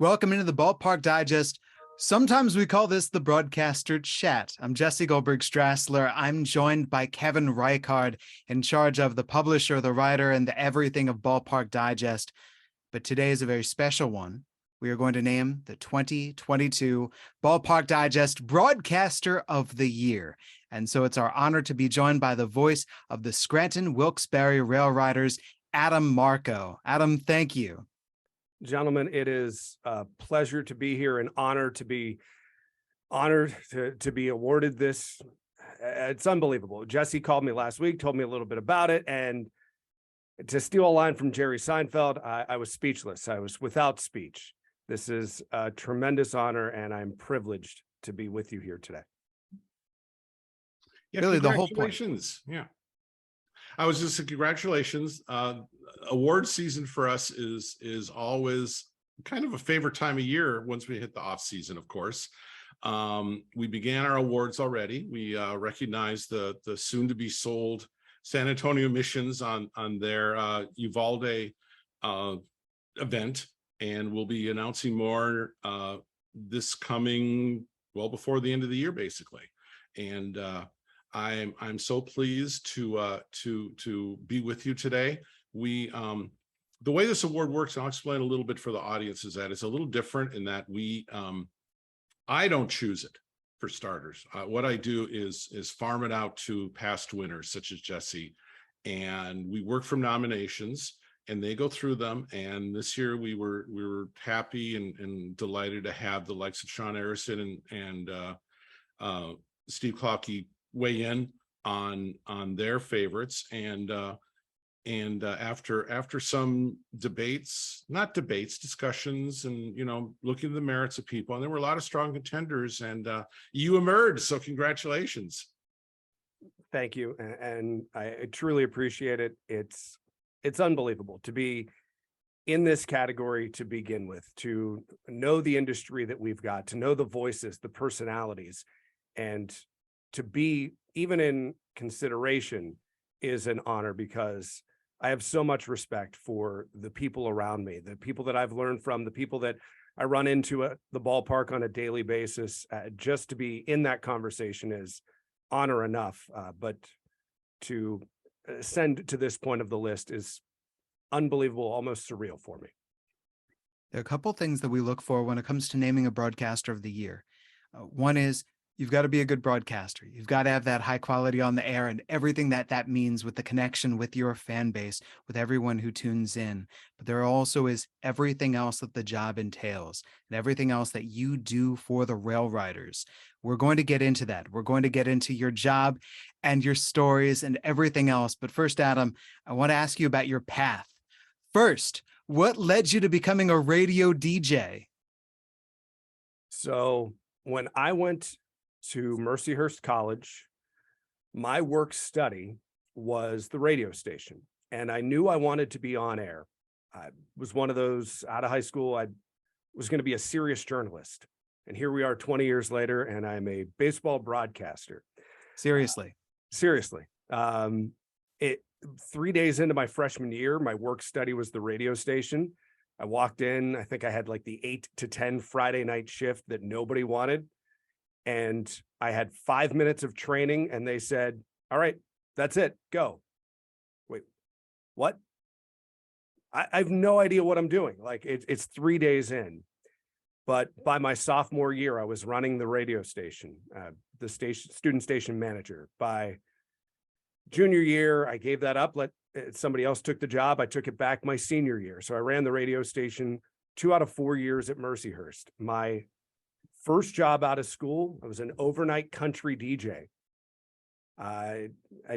Welcome into the Ballpark Digest. Sometimes we call this the Broadcaster Chat. I'm Jesse Goldberg-Strassler. I'm joined by Kevin Reichard, in charge of the publisher, the writer, and the everything of Ballpark Digest. But today is a very special one. We are going to name the 2022 Ballpark Digest Broadcaster of the Year. And so it's our honor to be joined by the voice of the Scranton Wilkes-Barre RailRiders, Adam Marco. Adam, thank you. Gentlemen, it is a pleasure to be here and honored to be awarded this. It's unbelievable. Jesse called me last week, told me a little bit about it, and to steal a line from Jerry Seinfeld, I was speechless. I was without speech. This is a tremendous honor, and I'm privileged to be with you here today. Yeah, really, the whole point. Congratulations. Yeah. I was just congratulations. Award season for us is always kind of a favorite time of year once we hit the off season, of course. We began our awards already. We recognized the soon to be sold San Antonio Missions on their Uvalde event, and we'll be announcing more this coming well before the end of the year, basically. And I'm so pleased to be with you today. We the way this award works, and I'll explain a little bit for the audience, is that it's a little different in that I don't choose it, for starters. What I do is farm it out to past winners such as Jesse, and we work from nominations and they go through them. And this year we were happy and delighted to have the likes of Sean Arison and Steve Clockie weigh in on their favorites, and after some discussions, and looking at the merits of people, and there were a lot of strong contenders, and you emerged, so congratulations. Thank you, and I truly appreciate it. It's unbelievable to be in this category to begin with, to know the industry that we've got, to know the voices, the personalities, and to be even in consideration is an honor, because I have so much respect for the people around me, the people that I've learned from, the people that I run into at the ballpark on a daily basis. Just to be in that conversation is honor enough, but to ascend to this point of the list is unbelievable, almost surreal for me. There are a couple things that we look for when it comes to naming a broadcaster of the year. One is you've got to be a good broadcaster. You've got to have that high quality on the air and everything that means with the connection with your fan base, with everyone who tunes in. But there also is everything else that the job entails and everything else that you do for the RailRiders. We're going to get into that. We're going to get into your job and your stories and everything else. But first, Adam, I want to ask you about your path. First, what led you to becoming a radio DJ? So when I went to Mercyhurst College, my work study was the radio station, and I knew I wanted to be on air. I was one of those out of high school. I was going to be a serious journalist, and here we are 20 years later, and I'm a baseball broadcaster. Seriously. Seriously. 3 days into my freshman year, my work study was the radio station. I walked in, I think I had like the 8 to 10 Friday night shift that nobody wanted. And I had 5 minutes of training, and they said, all right, that's it, go. Wait, what? I have no idea what I'm doing. Like it's 3 days in. But by my sophomore year, I was running the radio station, the student station manager. By junior year, I gave that up. Somebody else took the job. I took it back my senior year. So I ran the radio station 2 out of 4 years at Mercyhurst. My first job out of school, I was an overnight country DJ. I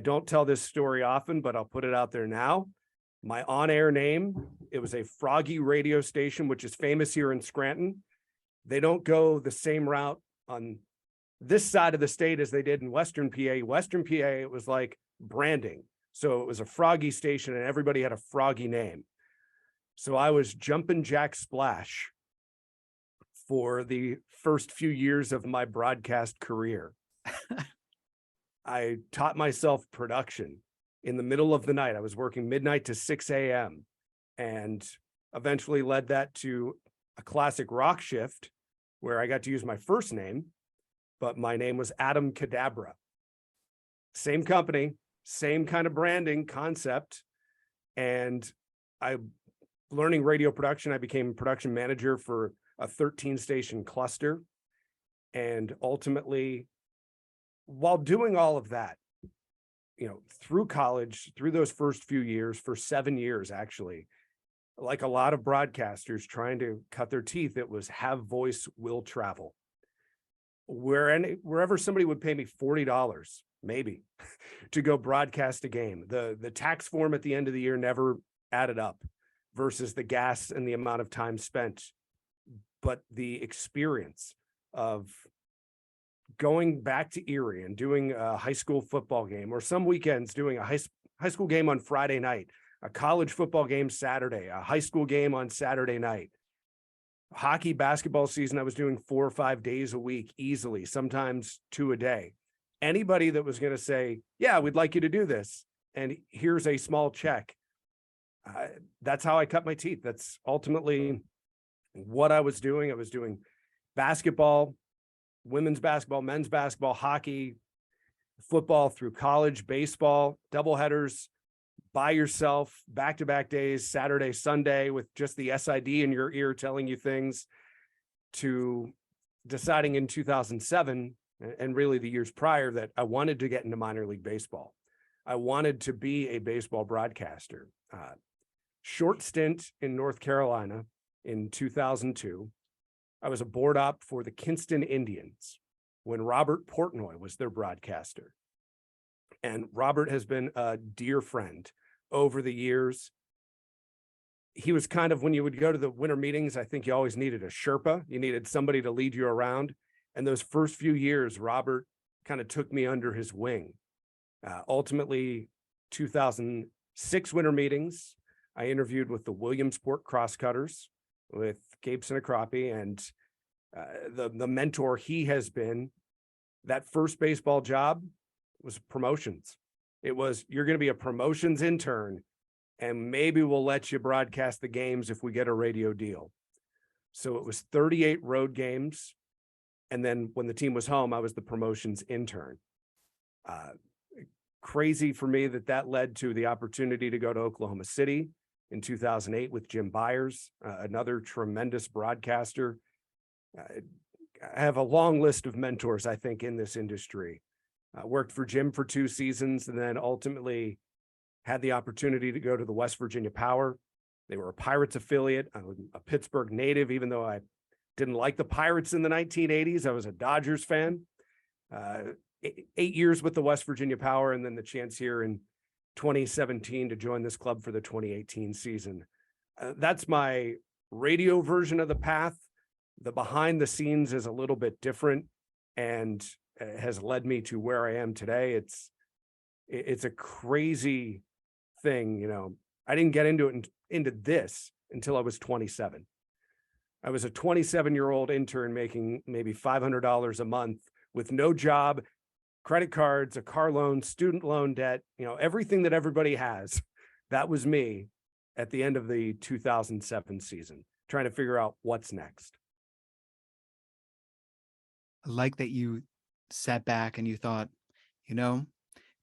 don't tell this story often, but I'll put it out there now. My on-air name, it was a Froggy radio station, which is famous here in Scranton. They don't go the same route on this side of the state as they did in Western PA. Western PA, it was like branding. So it was a Froggy station, and everybody had a Froggy name. So I was Jumpin Jack Splash for the first few years of my broadcast career. I taught myself production in the middle of the night. I was working midnight to 6 a.m. and eventually led that to a classic rock shift where I got to use my first name, but my name was Adam Cadabra. Same company, same kind of branding concept. And learning radio production, I became production manager for a 13-station cluster. And ultimately, while doing all of that, through college, through those first few years, for 7 years, actually, like a lot of broadcasters trying to cut their teeth, it was have voice, will travel. Wherever somebody would pay me $40, maybe, to go broadcast a game. The tax form at the end of the year never added up versus the gas and the amount of time spent. But the experience of going back to Erie and doing a high school football game, or some weekends doing a high school game on Friday night, a college football game Saturday, a high school game on Saturday night. Hockey, basketball season, I was doing 4 or 5 days a week easily, sometimes 2 a day. Anybody that was going to say, yeah, we'd like you to do this, and here's a small check. That's how I cut my teeth. That's ultimately what I was doing. I was doing basketball, women's basketball, men's basketball, hockey, football through college, baseball, doubleheaders, by yourself, back-to-back days, Saturday, Sunday, with just the SID in your ear telling you things, to deciding in 2007, and really the years prior, that I wanted to get into minor league baseball. I wanted to be a baseball broadcaster. Short stint in North Carolina in 2002. I was a board op for the Kinston Indians when Robert Portnoy was their broadcaster. And Robert has been a dear friend over the years. He was kind of, when you would go to the winter meetings, I think you always needed a Sherpa. You needed somebody to lead you around. And those first few years, Robert kind of took me under his wing. Ultimately, 2006 winter meetings, I interviewed with the Williamsport Crosscutters with Gabe Sinacrapi, and the mentor he has been. That first baseball job was promotions. It was, you're going to be a promotions intern, and maybe we'll let you broadcast the games if we get a radio deal. So it was 38 road games. And then when the team was home, I was the promotions intern. Crazy for me that led to the opportunity to go to Oklahoma City in 2008 with Jim Byers, another tremendous broadcaster. I have a long list of mentors, I think, in this industry. Worked for Jim for 2 seasons, and then ultimately had the opportunity to go to the West Virginia Power. They were a Pirates affiliate. I was a Pittsburgh native, even though I didn't like the Pirates in the 1980s. I was a Dodgers fan. 8 years with the West Virginia Power, and then the chance here in 2017 to join this club for the 2018 season. That's my radio version of the path. The behind the scenes is a little bit different, and has led me to where I am today. It's a crazy thing. I didn't get into this until I was 27. I was a 27-year-old intern making maybe $500 a month with no job, credit cards, a car loan, student loan debt, everything that everybody has. That was me at the end of the 2007 season, trying to figure out what's next. I like that you sat back and you thought,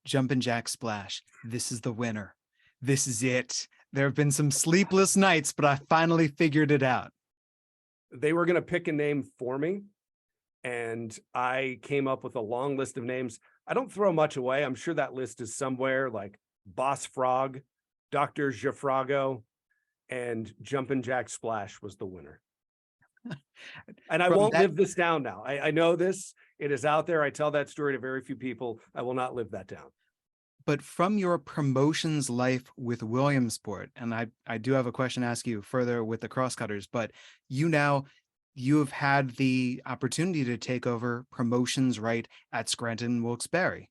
Jumpin Jack Splash, this is the winner. This is it. There have been some sleepless nights, but I finally figured it out. They were going to pick a name for me, and I came up with a long list of names. I don't throw much away. I'm sure that list is somewhere, like Boss Frog, Dr. Jafrago, and Jumpin Jack Splash was the winner. And I won't live this down now. I know this. It is out there. I tell that story to very few people. I will not live that down. But from your promotions life with Williamsport, and I do have a question to ask you further with the Crosscutters, but you've had the opportunity to take over promotions right at Scranton, Wilkes-Barre.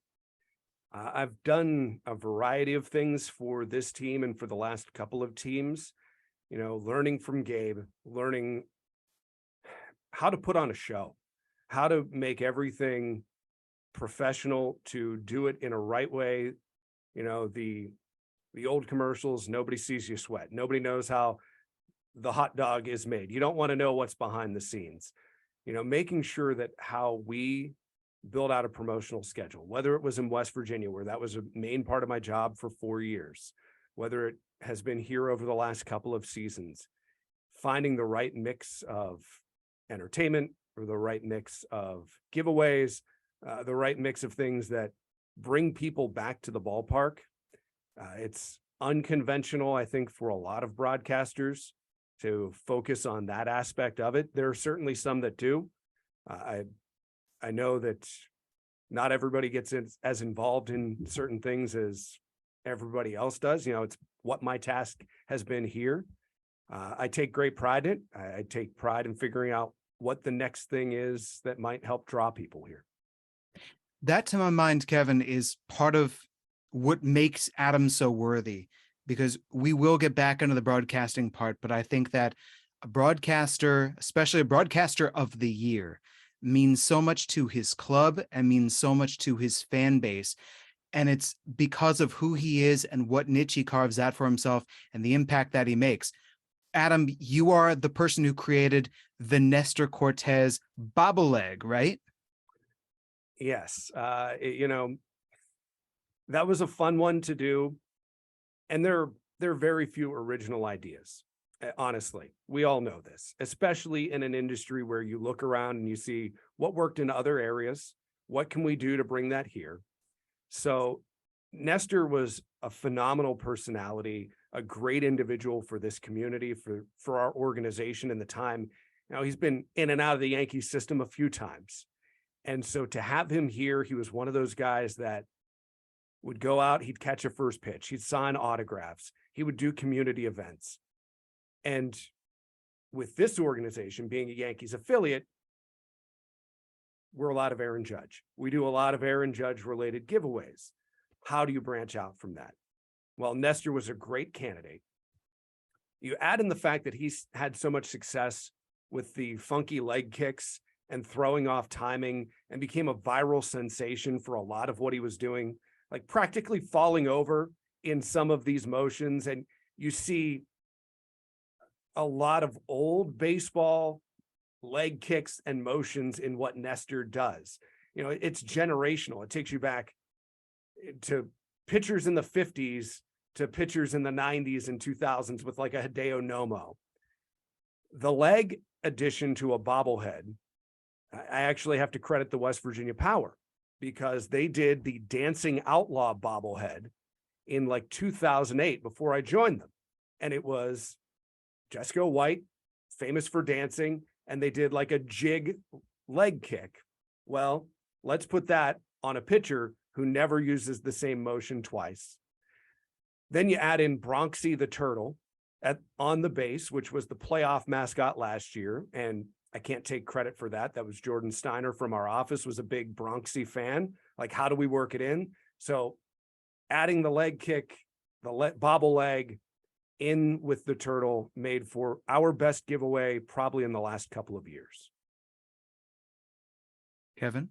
I've done a variety of things for this team and for the last couple of teams, learning from Gabe, learning how to put on a show, how to make everything professional, to do it in a right way. The old commercials, nobody sees you sweat. Nobody knows how the hot dog is made. You don't want to know what's behind the scenes. Making sure that how we build out a promotional schedule, whether it was in West Virginia, where that was a main part of my job for 4 years, whether it has been here over the last couple of seasons, finding the right mix of entertainment or the right mix of giveaways, the right mix of things that bring people back to the ballpark. It's unconventional, I think, for a lot of broadcasters to focus on that aspect of it. There are certainly some that do. I know that not everybody gets as involved in certain things as everybody else does. It's what my task has been here. I take great pride in it. I take pride in figuring out what the next thing is that might help draw people here. That, to my mind, Kevin, is part of what makes Adam so worthy, because we will get back into the broadcasting part, but I think that a broadcaster, especially a broadcaster of the year, means so much to his club and means so much to his fan base. And it's because of who he is and what niche he carves out for himself and the impact that he makes. Adam, you are the person who created the Nestor Cortes bobble-leg, right? Yes. That was a fun one to do. And there are very few original ideas. Honestly, we all know this, especially in an industry where you look around and you see what worked in other areas. What can we do to bring that here? So Nestor was a phenomenal personality, a great individual for this community, for our organization in the time. He's been in and out of the Yankee system a few times. And so to have him here, he was one of those guys that would go out, he'd catch a first pitch, he'd sign autographs, he would do community events. And with this organization being a Yankees affiliate, we're a lot of Aaron Judge. We do a lot of Aaron Judge related giveaways. How do you branch out from that? Well, Nestor was a great candidate. You add in the fact that he's had so much success with the funky leg kicks and throwing off timing, and became a viral sensation for a lot of what he was doing, like practically falling over in some of these motions. And you see a lot of old baseball leg kicks and motions in what Nestor does. It's generational. It takes you back to pitchers in the 50s to pitchers in the 90s and 2000s with like a Hideo Nomo. The leg addition to a bobblehead, I actually have to credit the West Virginia Power, because they did the Dancing Outlaw bobblehead in like 2008 before I joined them. And it was Jesco White, famous for dancing, and they did like a jig leg kick. Well, let's put that on a pitcher who never uses the same motion twice. Then you add in Bronxy the Turtle on the base, which was the playoff mascot last year. And I can't take credit for that. That was Jordan Steiner from our office, was a big Bronxy fan. Like, how do we work it in? So adding the leg kick, the bobble leg in with the turtle made for our best giveaway probably in the last couple of years. Kevin?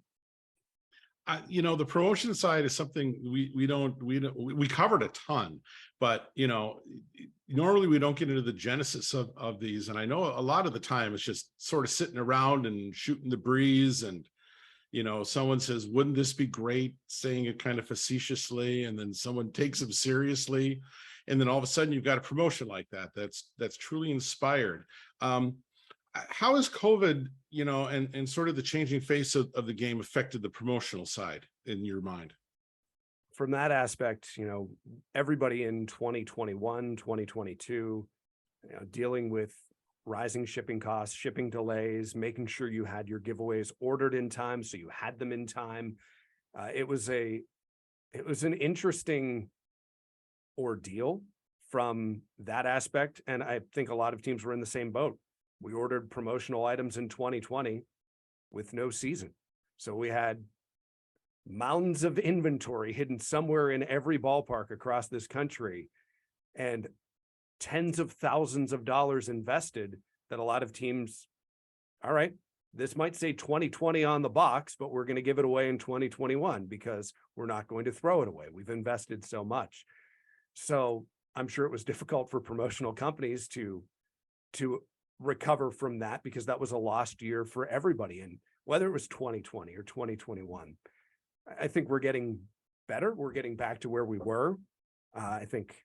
The promotion side is something we covered a ton, but normally we don't get into the genesis of these. And I know a lot of the time it's just sort of sitting around and shooting the breeze, and someone says, wouldn't this be great, saying it kind of facetiously, and then someone takes them seriously, and then all of a sudden you've got a promotion like that's truly inspired. How has COVID, and sort of the changing face of the game affected the promotional side in your mind? From that aspect, everybody in 2021, 2022, dealing with rising shipping costs, shipping delays, making sure you had your giveaways ordered in time so you had them in time. It was an interesting ordeal from that aspect. And I think a lot of teams were in the same boat. We ordered promotional items in 2020 with no season. So we had mounds of inventory hidden somewhere in every ballpark across this country, and tens of thousands of dollars invested that a lot of teams, all right, this might say 2020 on the box, but we're going to give it away in 2021 because we're not going to throw it away. We've invested so much. So I'm sure it was difficult for promotional companies to to recover from that, because that was a lost year for everybody. And whether it was 2020 or 2021, I think we're getting better. We're getting back to where we were. I think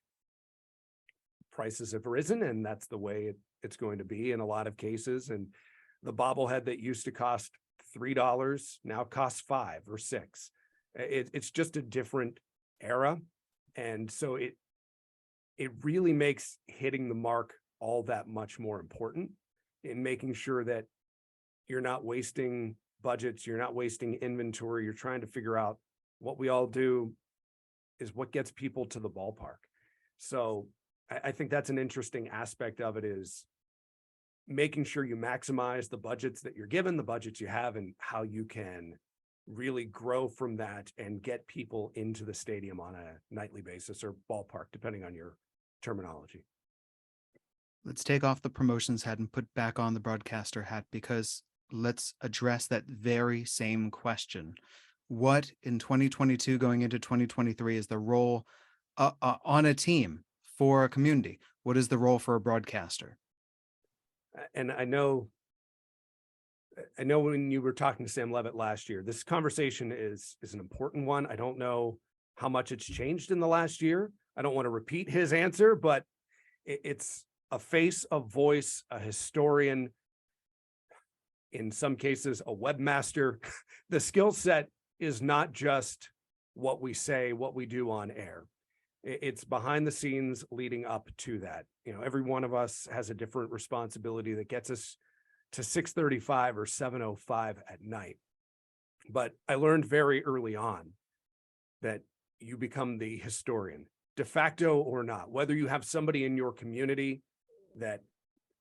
prices have risen, and that's the way it's going to be in a lot of cases. And the bobblehead that used to cost $3 now costs $5 or $6. It's just a different era. And so it really makes hitting the mark all that much more important in making sure that you're not wasting budgets, you're not wasting inventory, you're trying to figure out what we all do is what gets people to the ballpark. So I think that's an interesting aspect of it, is making sure you maximize the budgets that you're given, the budgets you have, and how you can really grow from that and get people into the stadium on a nightly basis, or ballpark, depending on your terminology. Let's take off the promotions hat and put back on the broadcaster hat, because let's address that very same question. What in 2022 going into 2023 is the role on a team for a community? What is the role for a broadcaster? And I know when you were talking to Sam Levitt last year, this conversation is an important one. I don't know how much it's changed in the last year. I don't want to repeat his answer, but it's a face, a voice, a historian, in some cases, a webmaster. The skill set is not just what we say, what we do on air. It's behind the scenes leading up to that. You know, every one of us has a different responsibility that gets us to 6:35 or 7:05 at night. But I learned very early on that you become the historian, de facto or not, whether you have somebody in your community that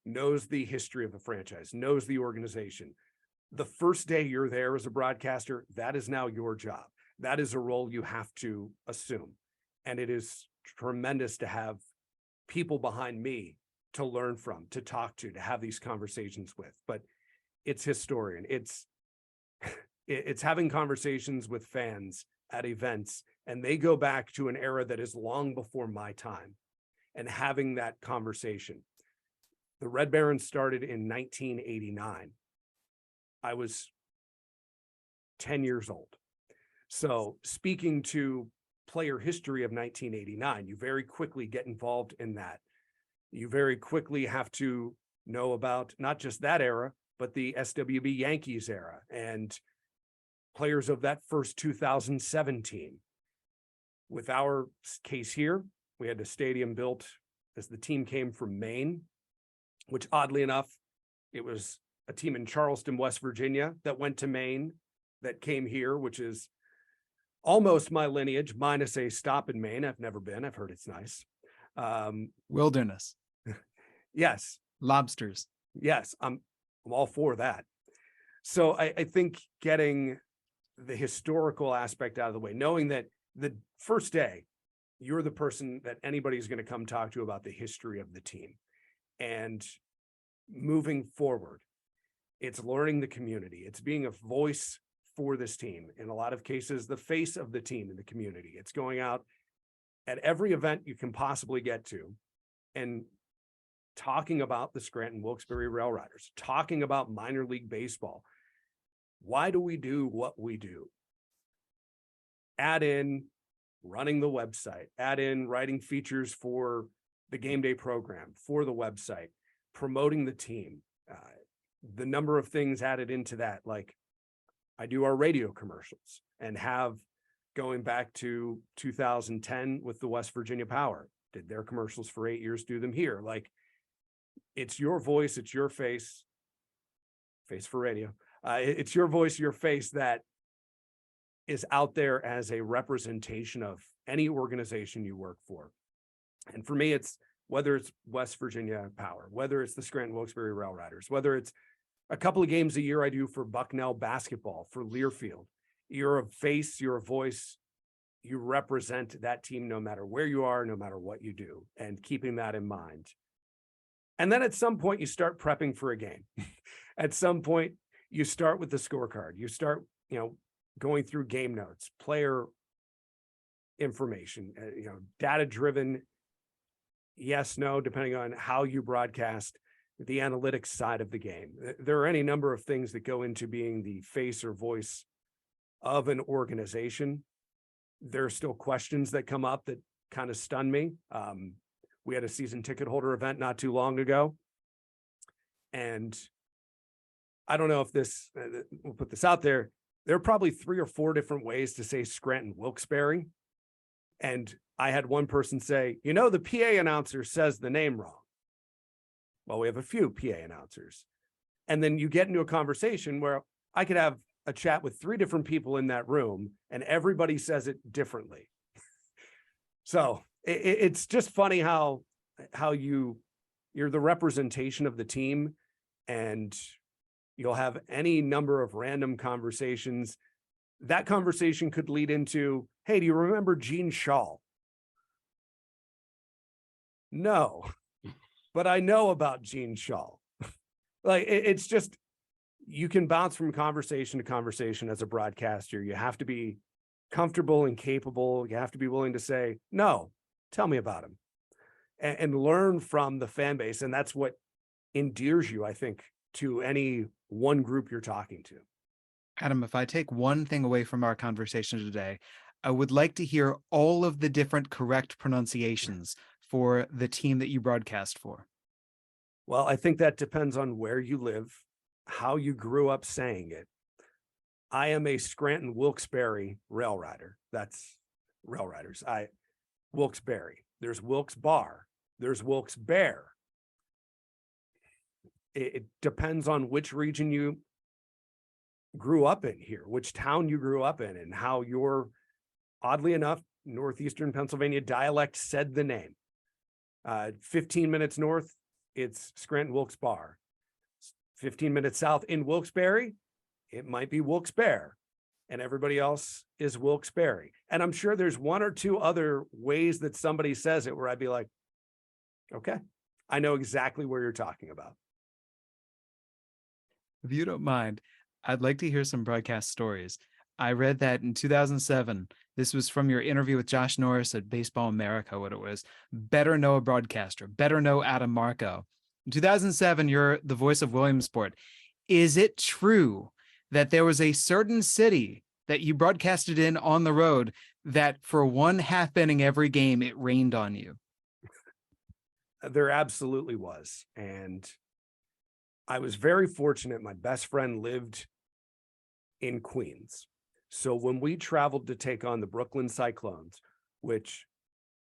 knows the history of the franchise, knows the organization. The first day you're there as a broadcaster, that is now your job. That is a role you have to assume. And it is tremendous to have people behind me to learn from, to talk to have these conversations with. But it's historian. It's having conversations with fans at events, and they go back to an era that is long before my time, and having that conversation. The Red Barons started in 1989. I was 10 years old. So speaking to player history of 1989, you very quickly get involved in that. You very quickly have to know about not just that era, but the SWB Yankees era and players of that first 2017. With our case here, we had a stadium built as the team came from Maine, which oddly enough, it was a team in Charleston, West Virginia that went to Maine that came here, which is almost my lineage, minus a stop in Maine. I've never been. I've heard it's nice. Wilderness. Yes. Lobsters. Yes, I'm all for that. So I think getting the historical aspect out of the way, knowing that the first day, you're the person that anybody's going to come talk to about the history of the team. And moving forward, it's learning the community. It's being a voice for this team. In a lot of cases, the face of the team in the community. It's going out at every event you can possibly get to and talking about the Scranton Wilkes-Barre RailRiders, talking about minor league baseball. Why do we do what we do? Add in running the website, add in writing features for the game day program, for the website, promoting the team, the number of things added into that. Like I do our radio commercials and have, going back to 2010 with the West Virginia Power, did their commercials for 8 years, do them here. Like it's your voice, it's your face for radio. It's your voice, your face that is out there as a representation of any organization you work for. And for me, it's whether it's West Virginia Power, whether it's the Scranton Wilkes-Barre RailRiders, whether it's a couple of games a year I do for Bucknell basketball, for Learfield. You're a face, you're a voice, you represent that team no matter where you are, no matter what you do, and keeping that in mind. And then at some point you start prepping for a game. At some point you start with the scorecard. You start, going through game notes, player information, data driven, yes, no, depending on how you broadcast. the analytics side of the game. There are any number of things that go into being the face or voice of an organization. There are still questions that come up that kind of stun me. We had a season ticket holder event not too long ago, and I don't know if this, we'll put this out there. There are probably 3 or 4 different ways to say Scranton Wilkes-Barre. And I had one person say, the PA announcer says the name wrong. Well, we have a few PA announcers. And then you get into a conversation where I could have a chat with 3 different people in that room and everybody says it differently. So it's just funny how you're the representation of the team, and you'll have any number of random conversations. That conversation could lead into, hey, do you remember Gene Shaw? No, but I know about Gene Shaw. It's just, you can bounce from conversation to conversation as a broadcaster. You have to be comfortable and capable. You have to be willing to say, no, tell me about him, and learn from the fan base. And that's what endears you, I think, to any one group you're talking to. Adam, if I take one thing away from our conversation today, I would like to hear all of the different correct pronunciations for the team that you broadcast for. Well, I think that depends on where you live, how you grew up saying it. I am a Scranton Wilkes-Barre RailRider. That's RailRiders. Wilkes-Barre. There's Wilkes-Barre. There's Wilkes-Barre. It depends on which region you grew up in here, which town you grew up in, and how your, oddly enough, northeastern Pennsylvania dialect said the name. 15 minutes north, it's Scranton Wilkes-Barre. 15 minutes south in Wilkes-Barre, it might be Wilkes-Barre, and everybody else is Wilkes-Barre. And I'm sure there's 1 or 2 other ways that somebody says it where I'd be like, okay, I know exactly where you're talking about. If you don't mind, I'd like to hear some broadcast stories. I read that in 2007, this was from your interview with Josh Norris at Baseball America, what it was, better know a broadcaster, better know Adam Marco. In 2007, you're the voice of Williamsport. Is it true that there was a certain city that you broadcasted in on the road that for 1 half inning every game, it rained on you? There absolutely was. And I was very fortunate. My best friend lived in Queens. So when we traveled to take on the Brooklyn Cyclones, which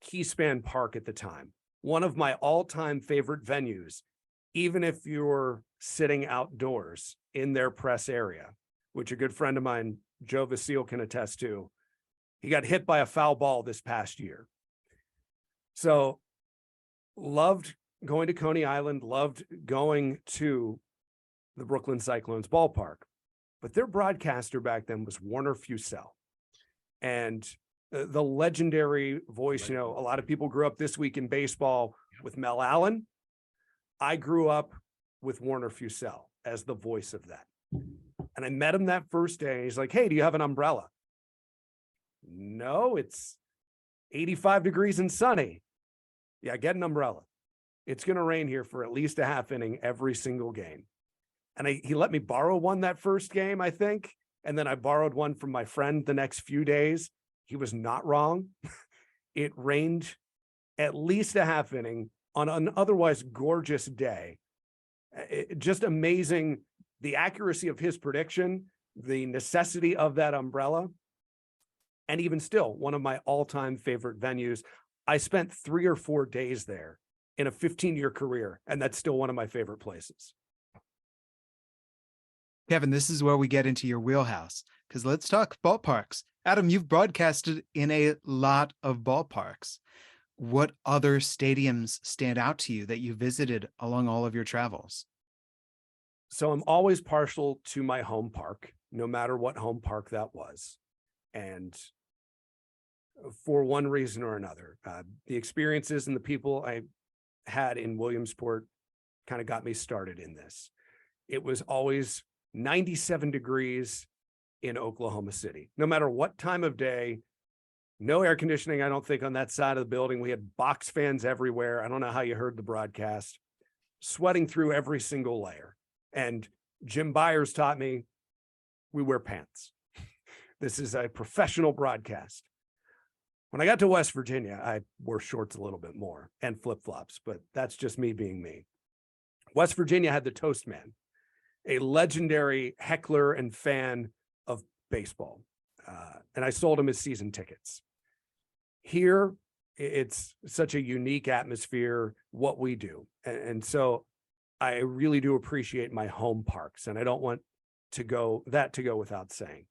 Keyspan Park at the time, one of my all-time favorite venues, even if you're sitting outdoors in their press area, which a good friend of mine, Joe Vasile, can attest to. He got hit by a foul ball this past year. So loved going to Coney Island, loved going to the Brooklyn Cyclones ballpark. But their broadcaster back then was Warner Fusell. And the legendary voice, a lot of people grew up this week in baseball with Mel Allen. I grew up with Warner Fusell as the voice of that. And I met him that first day. He's like, hey, do you have an umbrella? No, it's 85 degrees and sunny. Yeah, get an umbrella. It's going to rain here for at least a half inning every single game. And he let me borrow one that first game, I think. And then I borrowed one from my friend the next few days. He was not wrong. It rained at least a half inning on an otherwise gorgeous day. Just amazing, the accuracy of his prediction, the necessity of that umbrella. And even still, one of my all-time favorite venues. I spent 3 or 4 days there in a 15-year career, and that's still one of my favorite places. Kevin, this is where we get into your wheelhouse, because let's talk ballparks. Adam, you've broadcasted in a lot of ballparks. What other stadiums stand out to you that you visited along all of your travels? So I'm always partial to my home park, no matter what home park that was. And for one reason or another, the experiences and the people I had in Williamsport kind of got me started in this. It was always 97 degrees in Oklahoma City, no matter what time of day. No air conditioning, I don't think, on that side of the building. We had box fans everywhere. I don't know how you heard the broadcast. sweating through every single layer. And Jim Byers taught me we wear pants. This is a professional broadcast. When I got to West Virginia, I wore shorts a little bit more and flip-flops, but that's just me being me. West Virginia had the Toast Man, a legendary heckler and fan of baseball. And I sold him his season tickets. Here, it's such a unique atmosphere, what we do. And so I really do appreciate my home parks, and I don't want to go without saying.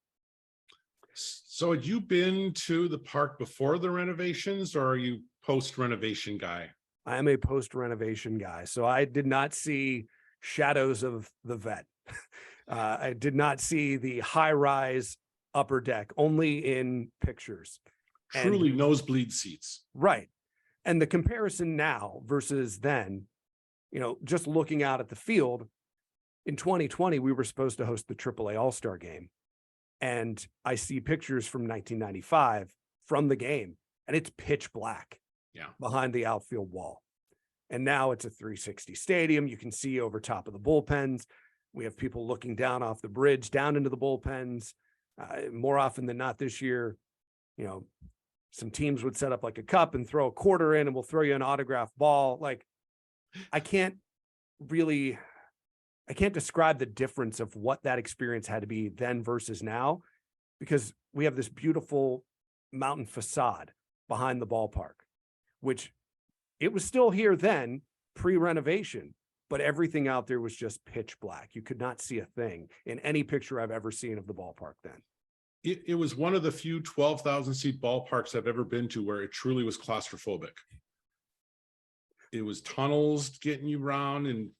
So had you been to the park before the renovations, or are you post-renovation guy? I am a post-renovation guy, so I did not see Shadows of the Vet. I did not see the high-rise upper deck, only in pictures. Truly nosebleed seats. Right. And the comparison now versus then, just looking out at the field, in 2020, we were supposed to host the AAA All-Star game. And I see pictures from 1995 from the game, and it's pitch black behind the outfield wall. And now it's a 360 stadium. You can see over top of the bullpens. We have people looking down off the bridge, down into the bullpens. More often than not this year, some teams would set up like a cup and throw a quarter in, and we'll throw you an autographed ball. Like, I can't describe the difference of what that experience had to be then versus now, because we have this beautiful mountain facade behind the ballpark, which it was still here then, pre-renovation, but everything out there was just pitch black. You could not see a thing in any picture I've ever seen of the ballpark then. It was one of the few 12,000 seat ballparks I've ever been to where it truly was claustrophobic. It was tunnels getting you around and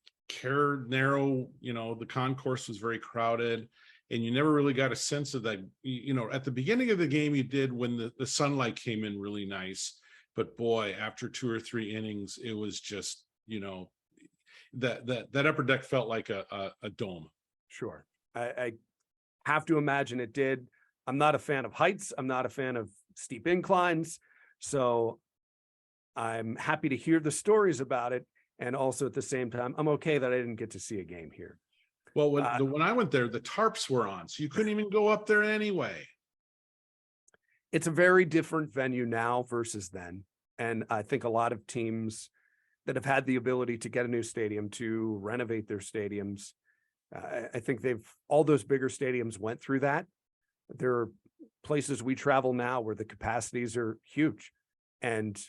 narrow, the concourse was very crowded, and you never really got a sense of that. At the beginning of the game, you did when the sunlight came in really nice, but boy, after 2 or 3 innings, it was just, that upper deck felt like a dome. Sure. I have to imagine it did. I'm not a fan of heights. I'm not a fan of steep inclines. So I'm happy to hear the stories about it. And also at the same time, I'm okay that I didn't get to see a game here. Well, when I went there, the tarps were on, so you couldn't even go up there anyway. It's a very different venue now versus then. And I think a lot of teams that have had the ability to get a new stadium, to renovate their stadiums, I think all those bigger stadiums went through that. There are places we travel now where the capacities are huge. And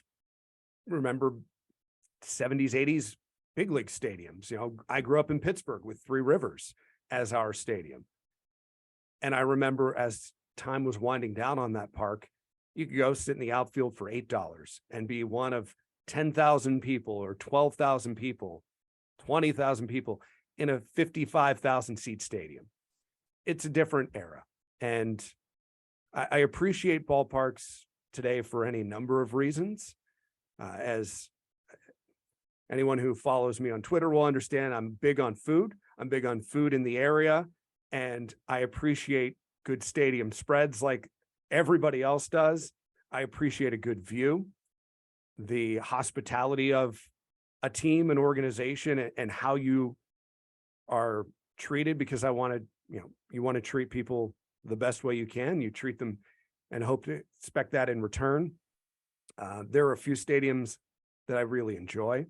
remember 70s, 80s big league stadiums. I grew up in Pittsburgh with Three Rivers as our stadium. And I remember as time was winding down on that park, you could go sit in the outfield for $8 and be one of 10,000 people or 12,000 people, 20,000 people in a 55,000 seat stadium. It's a different era. And I appreciate ballparks today for any number of reasons. As anyone who follows me on Twitter will understand, I'm big on food. I'm big on food in the area, and I appreciate good stadium spreads like everybody else does. I appreciate a good view, the hospitality of a team, an organization, and how you are treated, because I want to, you want to treat people the best way you can. You treat them and hope to expect that in return. There are a few stadiums that I really enjoy.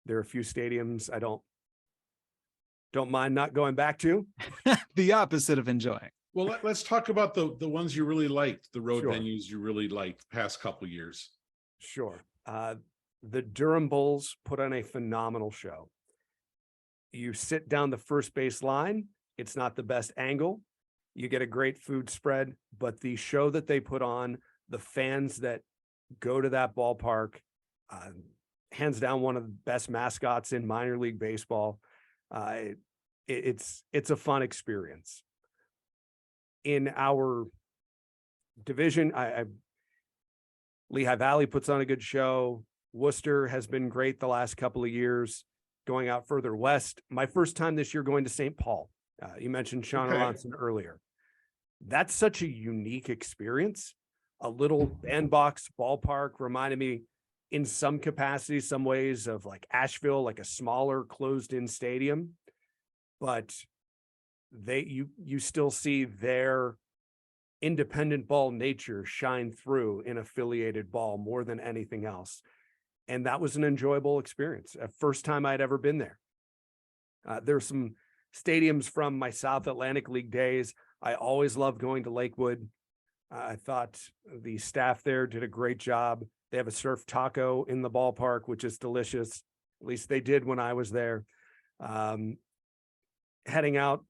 There are a few stadiums I don't mind not going back to. The opposite of enjoying. Well, let's talk about the ones you really liked, the road Sure. venues you really liked the past couple years. Sure. The Durham Bulls put on a phenomenal show. You sit down the first base line. It's not the best angle. You get a great food spread, but the show that they put on, the fans that go to that ballpark, hands down one of the best mascots in minor league baseball. It's a fun experience. In our division, Lehigh Valley puts on a good show. Worcester has been great the last couple of years. Going out further west, my first time this year going to St. Paul. You mentioned Sean Aronson earlier. That's such a unique experience. A little bandbox ballpark reminded me in some capacity, some ways of like Asheville, like a smaller closed-in stadium, but you still see their independent ball nature shine through in affiliated ball more than anything else. And that was an enjoyable experience. First time I'd ever been there. There's some stadiums from my South Atlantic League days. I always loved going to Lakewood. I thought the staff there did a great job. They have a surf taco in the ballpark, which is delicious. At least they did when I was there. Heading out,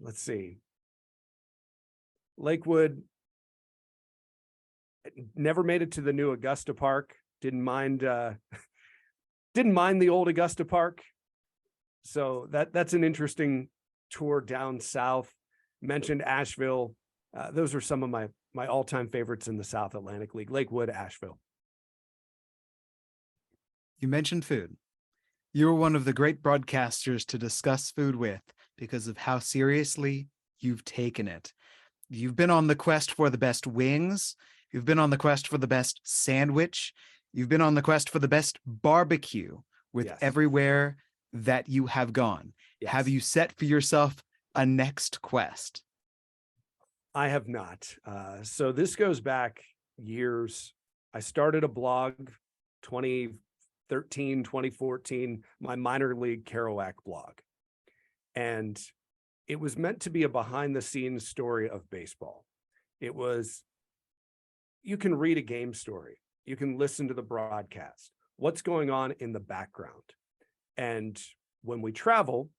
let's see. Lakewood, never made it to the new Augusta Park. Didn't mind the old Augusta Park. So that's an interesting tour down south. Mentioned Asheville. Those are some of my all-time favorites in the South Atlantic League. Lakewood, Asheville. You mentioned food. You were one of the great broadcasters to discuss food with because of how seriously you've taken it. You've been on the quest for the best wings. You've been on the quest for the best sandwich. You've been on the quest for the best barbecue with Yes. everywhere that you have gone. Yes. Have you set for yourself a next quest? I have not. So this goes back years. I started a blog 2013, 2014, my minor league Kerouac blog. And it was meant to be a behind the scenes story of baseball. It was, you can read a game story. You can listen to the broadcast. What's going on in the background? And when we travel,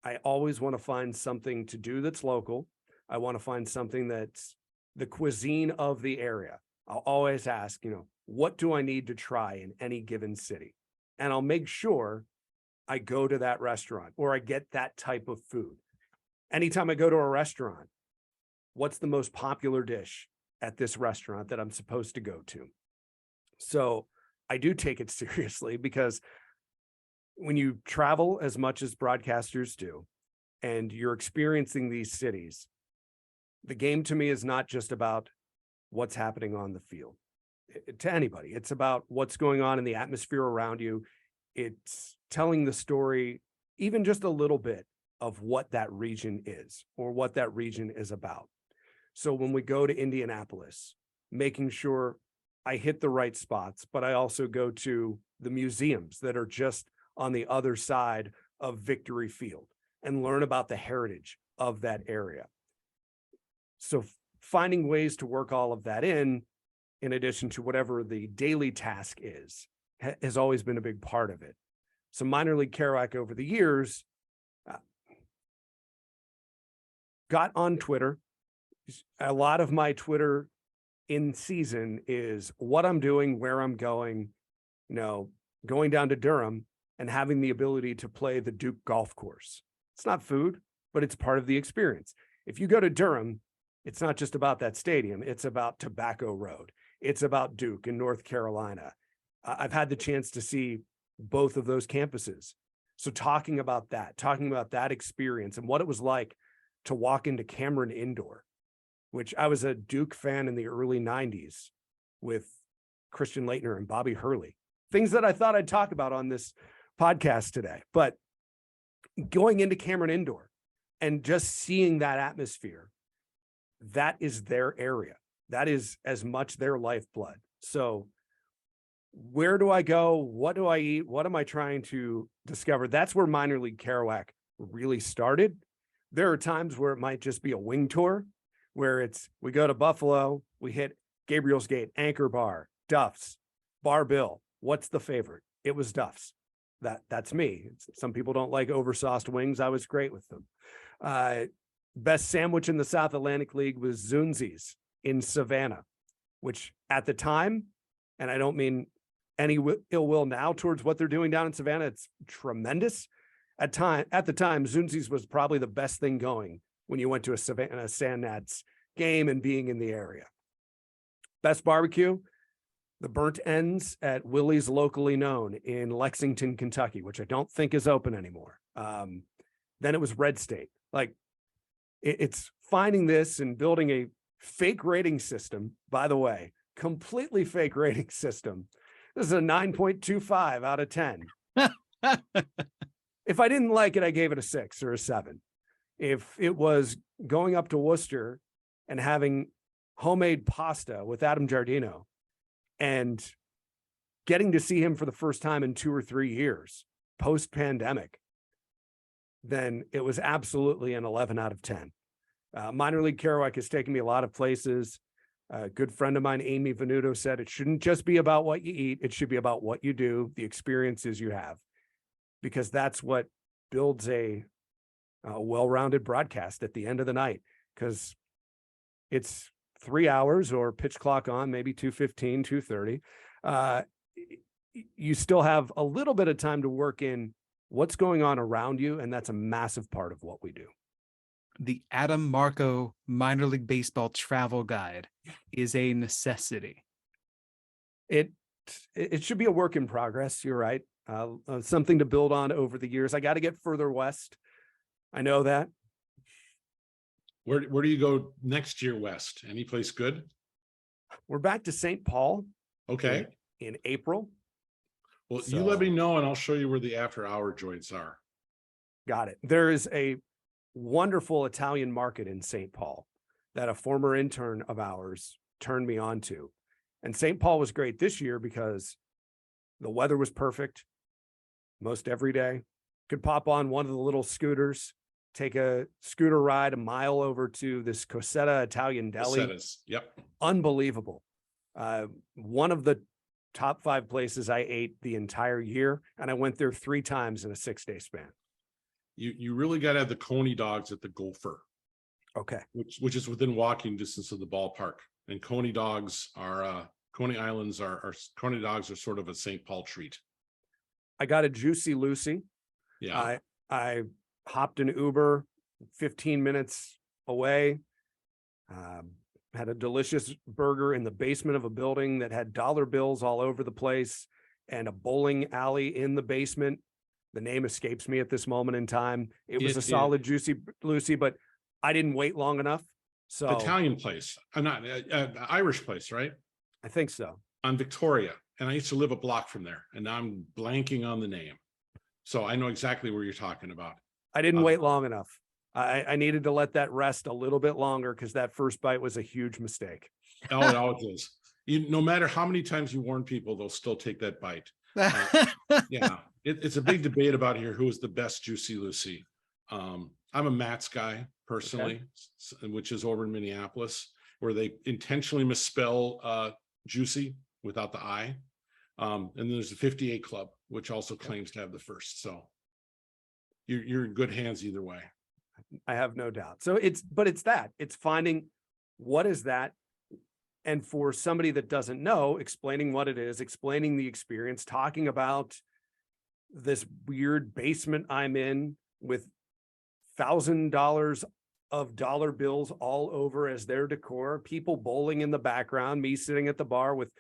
I always want to find something to do that's local. I want to find something that's the cuisine of the area. I'll always ask, what do I need to try in any given city? And I'll make sure I go to that restaurant or I get that type of food. Anytime I go to a restaurant, what's the most popular dish at this restaurant that I'm supposed to go to? So I do take it seriously, because when you travel as much as broadcasters do, and you're experiencing these cities, the game to me is not just about what's happening on the field to anybody. It's about what's going on in the atmosphere around you. It's telling the story, even just a little bit, of what that region is or what that region is about. So when we go to Indianapolis, making sure I hit the right spots, but I also go to the museums that are just on the other side of Victory Field and learn about the heritage of that area. So finding ways to work all of that in addition to whatever the daily task is, has always been a big part of it. So minor league Kerouac over the years got on Twitter. A lot of my Twitter in season is what I'm doing, where I'm going, going down to Durham and having the ability to play the Duke golf course. It's not food, but it's part of the experience. If you go to Durham, it's not just about that stadium. It's about Tobacco Road. It's about Duke in North Carolina. I've had the chance to see both of those campuses. So talking about that experience and what it was like to walk into Cameron Indoor, which I was a Duke fan in the early 90s with Christian Laettner and Bobby Hurley, things that I thought I'd talk about on this podcast today. But going into Cameron Indoor and just seeing that atmosphere, that is their area. That is as much their lifeblood. So where do I go? What do I eat? What am I trying to discover? That's where minor league Kerouac really started. There are times where it might just be a wing tour, where we go to Buffalo, we hit Gabriel's Gate, Anchor Bar, Duff's, Bar Bill. What's the favorite? It was Duff's. That's me. Some people don't like oversauced wings. I was great with them. Best sandwich in the South Atlantic League was Zunzi's in Savannah, which at the time, and I don't mean any ill will now towards what they're doing down in Savannah, it's tremendous. At the time, Zunzi's was probably the best thing going when you went to a Savannah Sandnats game and being in the area. Best barbecue, the burnt ends at Willie's Locally Known in Lexington, Kentucky, which I don't think is open anymore. Then it was Red State. Like, it's finding this and building a fake rating system, by the way, completely fake rating system. This is a 9.25 out of 10. If I didn't like it, I gave it a 6 or a 7. If it was going up to Worcester and having homemade pasta with Adam Giardino and getting to see him for the first time in 2 or 3 years post-pandemic, then it was absolutely an 11 out of 10. Minor League Kerouac has taken me a lot of places. A good friend of mine, Amy Venuto, said it shouldn't just be about what you eat. It should be about what you do, the experiences you have, because that's what builds a well-rounded broadcast at the end of the night, because it's 3 hours or pitch clock on, maybe 2:15, 2:30. You still have a little bit of time to work in what's going on around you, and that's a massive part of what we do. The Adam Marco Minor League Baseball Travel Guide is a necessity. It should be a work in progress. You're right. Something to build on over the years. I got to get further west. I know that. Where do you go next year west? Any place good? We're back to St. Paul. Okay. In April. Well, you let me know and I'll show you where the after hour joints are. Got it. There is a wonderful Italian market in St. Paul that a former intern of ours turned me on to. And St. Paul was great this year because the weather was perfect most every day. Could pop on one of the little scooters, take a scooter ride a mile over to this Cosetta Italian deli. Cosettas. Yep. Unbelievable. One of the top 5 places I ate the entire year, and I went there 3 times in a 6-day span. You really got to have the Coney dogs at the Gopher. Okay. Which is within walking distance of the ballpark. And Coney dogs are Coney Islands are Coney dogs are sort of a St. Paul treat. I got a Juicy Lucy. Yeah. I hopped an Uber 15 minutes away. Had a delicious burger in the basement of a building that had dollar bills all over the place and a bowling alley in the basement. The name escapes me at this moment in time. It was a solid Juicy Lucy, but I didn't wait long enough. So Italian place. I'm not Irish place, right? I think so. On Victoria. And I used to live a block from there. And now I'm blanking on the name. So I know exactly where you're talking about. I didn't wait long enough. I needed to let that rest a little bit longer because that first bite was a huge mistake. Oh, it always is. No matter how many times you warn people, they'll still take that bite. Yeah, it's a big debate about here who is the best Juicy Lucy. I'm a Matt's guy personally, which is over in Minneapolis, where they intentionally misspell Juicy without the I. And then there's the 58 Club, which also claims to have the first. So you're in good hands either way. I have no doubt. So it's finding what is that. And for somebody that doesn't know, explaining what it is, explaining the experience, talking about this weird basement I'm in with $1,000 of dollar bills all over as their decor, people bowling in the background, me sitting at the bar with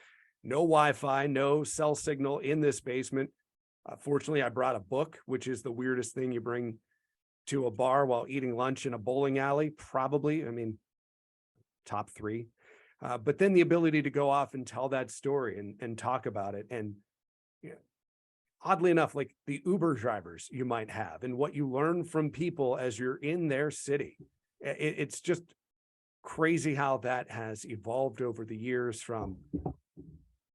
no Wi-Fi, no cell signal in this basement. Fortunately, I brought a book, which is the weirdest thing you bring to a bar while eating lunch in a bowling alley. Probably, I mean, top 3. But then the ability to go off and tell that story and talk about it. And you know, oddly enough, like the Uber drivers you might have and what you learn from people as you're in their city. It's just crazy how that has evolved over the years from,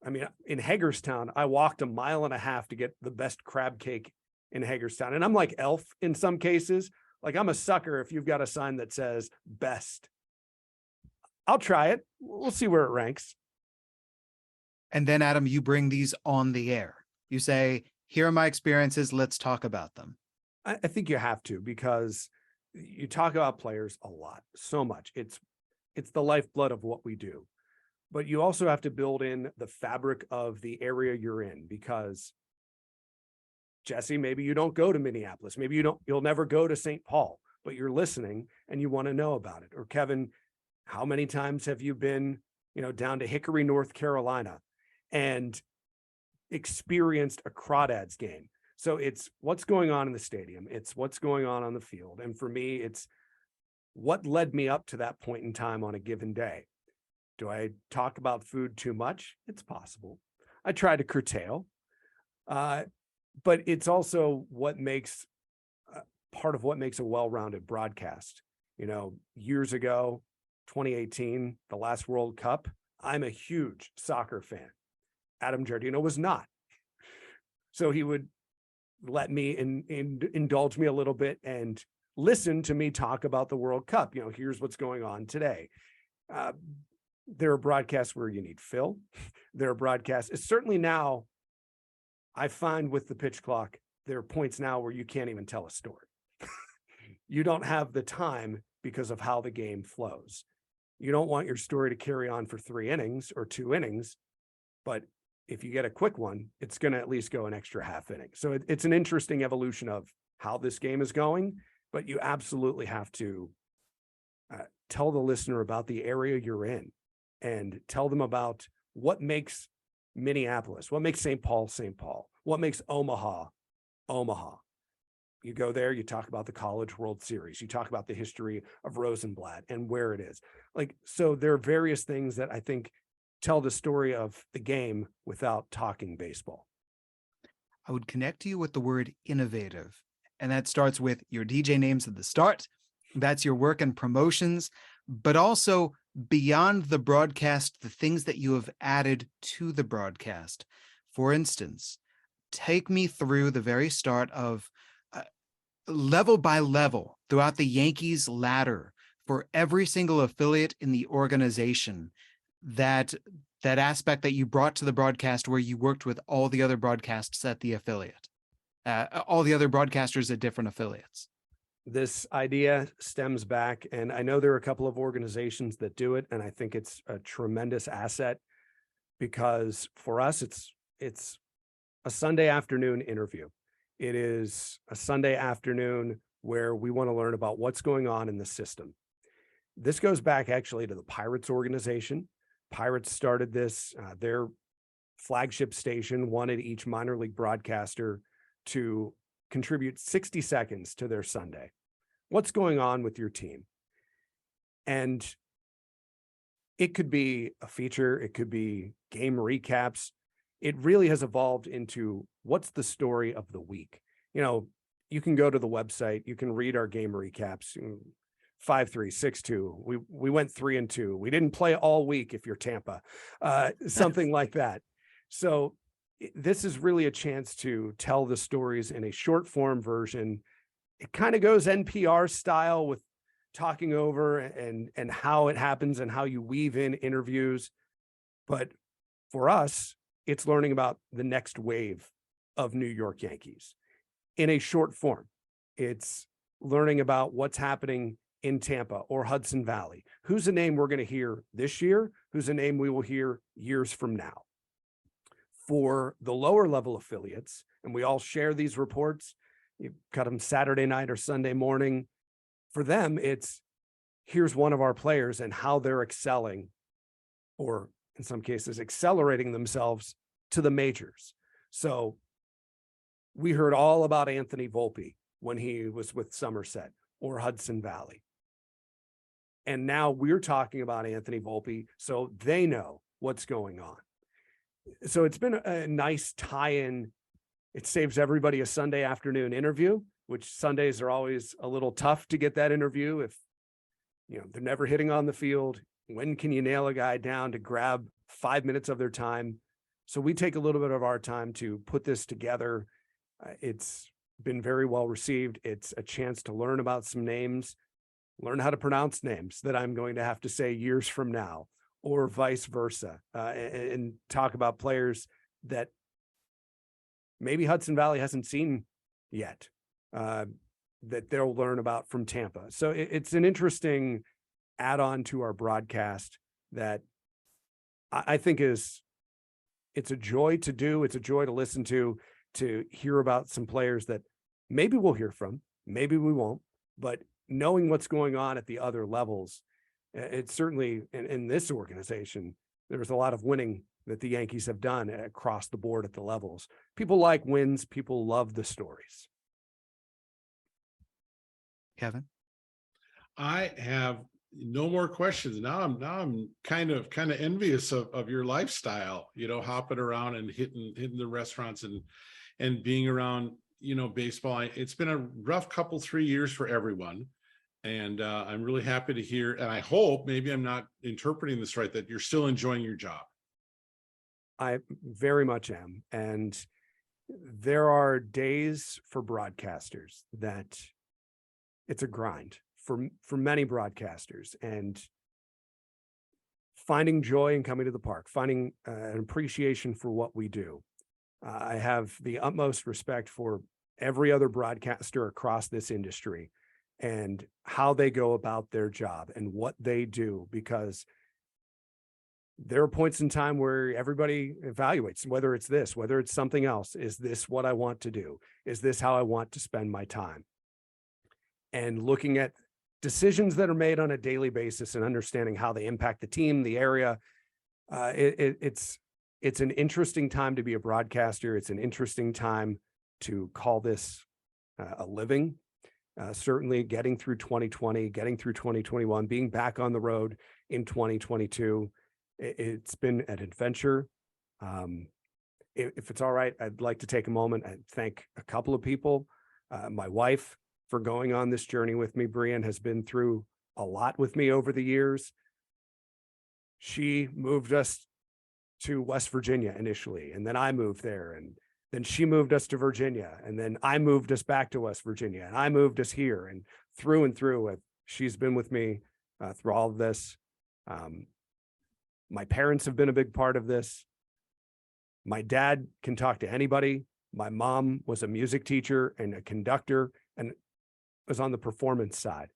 I mean, in Hagerstown, I walked 1.5 miles to get the best crab cake in Hagerstown. And I'm like Elf in some cases. Like I'm a sucker if you've got a sign that says best. I'll try it. We'll see where it ranks. And then, Adam, you bring these on the air. You say, here are my experiences. Let's talk about them. I think you have to, because you talk about players a lot, so much. It's the lifeblood of what we do. But you also have to build in the fabric of the area you're in, because Jesse, maybe you don't go to Minneapolis. Maybe you'll never go to St. Paul, but you're listening and you want to know about it. Or Kevin, how many times have you been, down to Hickory, North Carolina and experienced a Crawdads game? So it's what's going on in the stadium. It's what's going on the field. And for me, it's what led me up to that point in time on a given day. Do I talk about food too much? It's possible. I try to curtail. But it's also what makes part of what makes a well-rounded broadcast. Years ago, 2018, the last World Cup, I'm a huge soccer fan. Adam Giardino was not. So he would let me indulge me a little bit and listen to me talk about the World Cup. Here's what's going on today. There are broadcasts where you need Phil. There are broadcasts. It's certainly now, I find with the pitch clock, there are points now where you can't even tell a story. You don't have the time because of how the game flows. You don't want your story to carry on for 3 innings or 2 innings, but if you get a quick one, it's going to at least go an extra half inning. So it's an interesting evolution of how this game is going, but you absolutely have to tell the listener about the area you're in and tell them about what makes Minneapolis, what makes St. Paul, St. Paul, what makes Omaha, Omaha. You go there, you talk about the College World Series, you talk about the history of Rosenblatt and where it is. So there are various things that I think tell the story of the game without talking baseball. I would connect you with the word innovative, and that starts with your DJ names at the start. That's your work and promotions, but also beyond the broadcast, the things that you have added to the broadcast. For instance, take me through the very start of level by level throughout the Yankees ladder for every single affiliate in the organization, that aspect that you brought to the broadcast where you worked with all the other broadcasts at the affiliate, all the other broadcasters at different affiliates. This idea stems back, and I know there are a couple of organizations that do it, and I think it's a tremendous asset because for us, it's a Sunday afternoon interview. It is a Sunday afternoon where we want to learn about what's going on in the system. This goes back actually to the Pirates organization. Pirates started this, their flagship station wanted each minor league broadcaster to contribute 60 seconds to their Sunday. What's going on with your team? And it could be a feature, it could be game recaps. It really has evolved into what's the story of the week. You can go to the website, you can read our game recaps. 5-3, 6-2. We went 3-2. We didn't play all week if you're Tampa, something like that. So this is really a chance to tell the stories in a short form version. It kind of goes NPR style with talking over and how it happens and how you weave in interviews. But for us, it's learning about the next wave of New York Yankees in a short form. It's learning about what's happening in Tampa or Hudson Valley. Who's a name we're going to hear this year? Who's a name we will hear years from now? For the lower level affiliates, and we all share these reports, you cut them Saturday night or Sunday morning. For them, it's here's one of our players and how they're excelling, or in some cases, accelerating themselves to the majors. So we heard all about Anthony Volpe when he was with Somerset or Hudson Valley. And now we're talking about Anthony Volpe, so they know what's going on. So it's been a nice tie-in. It saves everybody a Sunday afternoon interview, which Sundays are always a little tough to get that interview if they're never hitting on the field. When can you nail a guy down to grab 5 minutes of their time? So we take a little bit of our time to put this together. It's been very well received. It's a chance to learn about some names, learn how to pronounce names that I'm going to have to say years from now, or vice versa, and talk about players that maybe Hudson Valley hasn't seen yet, that they'll learn about from Tampa. So it's an interesting add-on to our broadcast that I think it's a joy to do. It's a joy to listen to hear about some players that maybe we'll hear from, maybe we won't, but knowing what's going on at the other levels, it's certainly in this organization, there's a lot of winning that the Yankees have done across the board at the levels. People like wins. People love the stories. Kevin? I have no more questions. Now I'm kind of envious of your lifestyle, hopping around and hitting the restaurants and being around, baseball. It's been a rough 3 years for everyone. And I'm really happy to hear, and I hope, maybe I'm not interpreting this right, that you're still enjoying your job. I very much am. And there are days for broadcasters that it's a grind for many broadcasters, and finding joy in coming to the park, finding an appreciation for what we do. I have the utmost respect for every other broadcaster across this industry and how they go about their job and what they do, because there are points in time where everybody evaluates whether it's this, whether it's something else. Is this what I want to do? Is this how I want to spend my time? And looking at decisions that are made on a daily basis and understanding how they impact the team, the area. It's an interesting time to be a broadcaster. It's an interesting time to call this a living. Certainly getting through 2020, getting through 2021, being back on the road in 2022. It's been an adventure. If it's all right, I'd like to take a moment and thank a couple of people. My wife for going on this journey with me. Brian has been through a lot with me over the years. She moved us to West Virginia initially, and then I moved there, and then she moved us to Virginia, and then I moved us back to West Virginia, and I moved us here, and through. She's been with me through all of this. My parents have been a big part of this. My dad can talk to anybody. My mom was a music teacher and a conductor and was on the performance side.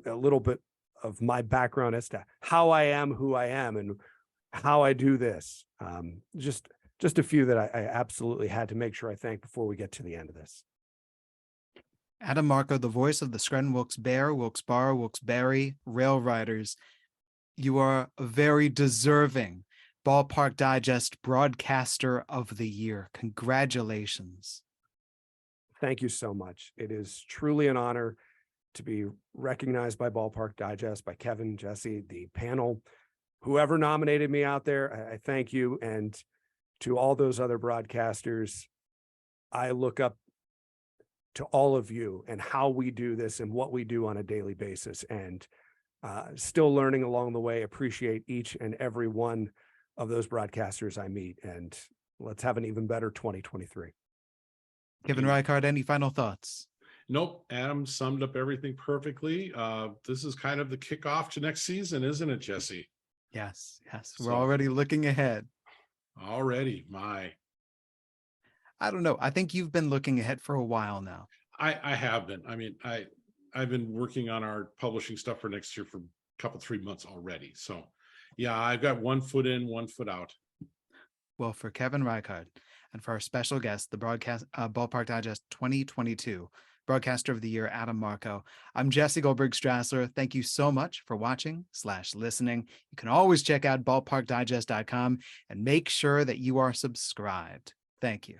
A little bit of my background as to how I am who I am and how I do this. Just a few that I absolutely had to make sure I thank before we get to the end of this. Adam Marco, the voice of the Scranton Wilkes-Barre, Wilkes-Barre, Wilkes-Barre RailRiders. You are a very deserving Ballpark Digest Broadcaster of the Year. Congratulations. Thank you so much. It is truly an honor to be recognized by Ballpark Digest, by Kevin, Jesse, the panel, whoever nominated me out there. I thank you. And to all those other broadcasters, I look up to all of you and how we do this and what we do on a daily basis, and still learning along the way. Appreciate each and every one of those broadcasters I meet, and let's have an even better 2023. Kevin Reichard, any final thoughts? Nope. Adam summed up everything perfectly. This is kind of the kickoff to next season, isn't it, Jesse? Yes. We're already looking ahead. Already, I don't know. I think you've been looking ahead for a while now. I have been. I mean, I've been working on our publishing stuff for next year for a 3 months already. So yeah, I've got 1 foot in, 1 foot out. Well, for Kevin Reichard and for our special guest, the Ballpark Digest 2022 Broadcaster of the Year, Adam Marco, I'm Jesse Goldberg-Strassler. Thank you so much for watching/listening. You can always check out ballparkdigest.com and make sure that you are subscribed. Thank you.